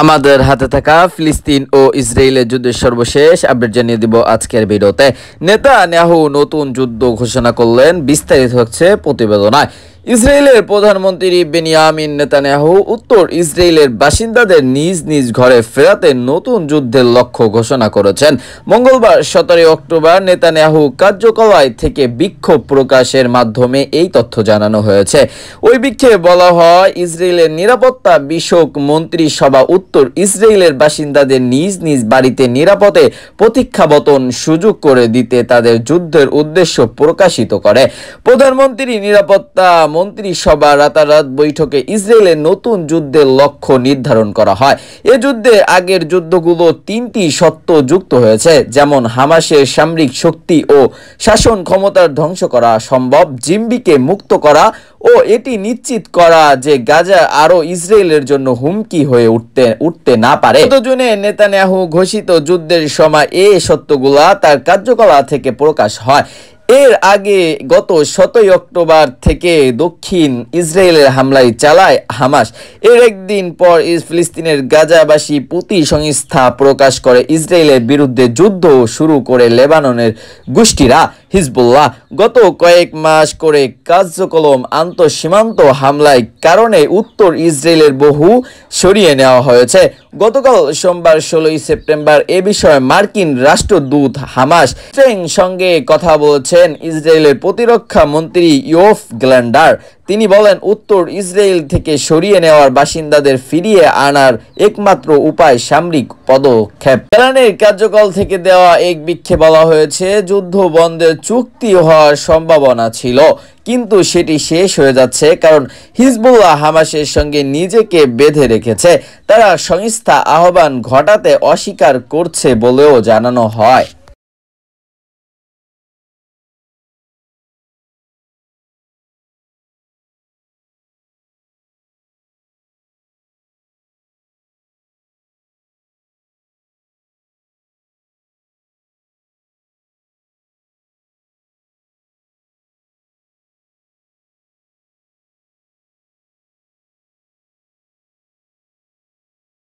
আমাদের হাতে থাকা ফিলিস্তিন ও ইসরায়েলের যুদ্ধের সর্বশেষ আপডেট জানিয়ে দিব আজকের ভিডিওতে। নেতানিয়াহু নতুন যুদ্ধ ঘোষণা করলেন, বিস্তারিত হচ্ছে প্রতিবেদনায়। ইসরায়েলের প্রধানমন্ত্রী বেনিয়ামিন নেতানিয়াহু উত্তর ইসরায়েলের বাসিন্দাদের নিজ নিজ ঘরে ফেরাতে নতুন যুদ্ধের লক্ষ্য ঘোষণা করেছেন। মঙ্গলবার 17 অক্টোবর নেতানিয়াহু কার্যালয় থেকে বিক্ষোভ প্রকাশের মাধ্যমে এই তথ্য জানানো হয়েছে। ওই বিক্ষোভে বলা হয়, ইসরায়েলের নিরাপত্তা বিষয়ক মন্ত্রিসভা উত্তর ইসরায়েলের বাসিন্দাদের নিজ নিজ বাড়িতে নিরাপদে প্রতীক্ষাবতন সুযোগ করে দিতে তাদের যুদ্ধের উদ্দেশ্য প্রকাশিত করে। প্রধানমন্ত্রী নিরাপত্তা মন্ত্রিসভা রাতারাত বৈঠকে ইসরায়েলের নতুন যুদ্ধের লক্ষ্য নির্ধারণ করা হয়। এ যুদ্ধে আগের যুদ্ধগুলো 3টি শর্ত যুক্ত হয়েছে, যেমন হামাসের সামরিক শক্তি ও শাসন ক্ষমতার ধ্বংস করা সম্ভব, জিম্বিকে মুক্ত করা ও এটি নিশ্চিত করা যে গাজা আরো ইসরায়েলের জন্য হুমকি হয়ে উঠতে না পারে। জুনে নেতানিয়াহু ঘোষিত যুদ্ধের সময় এই সত্যগুলা তার কার্যকলাপ থেকে প্রকাশ হয়। এর আগে গত 17 অক্টোবর থেকে দক্ষিণ ইসরায়েলের হামলায় চালায় হামাস। এর একদিন পর ফিলিস্তিনের গাজাবাসী প্রতি সংস্থা প্রকাশ করে ইসরায়েলের বিরুদ্ধে যুদ্ধ শুরু করে লেবাননের গোষ্ঠীরা হিজবুল্লাহ। গত কয়েক মাস করে কার্যক্রম আন্তঃসীমান্ত হামলায় কারণে উত্তর ইসরায়েলের বহু সরিয়ে নেওয়া হয়েছে। গতকাল সোমবার 16 সেপ্টেম্বর এ বিষয়ে মার্কিন রাষ্ট্রদূত হামাস সঙ্গে কথা বলেছেন ইসরায়েলের প্রতিরক্ষা মন্ত্রী ইয়োভ গ্ল্যান্ডার। তিনি বলেন, উত্তর ইসরায়েল থেকে সরিয়ে নেওয়ার বাসিন্দাদের ফিরিয়ে আনার একমাত্র উপায় সামরিক পদক্ষেপ। ইরানের কার্যকাল থেকে দেওয়া এক বিক্ষোভে বলা হয়েছে, যুদ্ধ বন্ধের চুক্তি হওয়ার সম্ভাবনা ছিল, কিন্তু সেটি শেষ হয়ে যাচ্ছে কারণ হিজবুল্লাহ হামাসের সঙ্গে নিজেকে বেঁধে রেখেছে। তারা সংস্থা আহ্বান ঘটাতে অস্বীকার করছে বলেও জানানো হয়।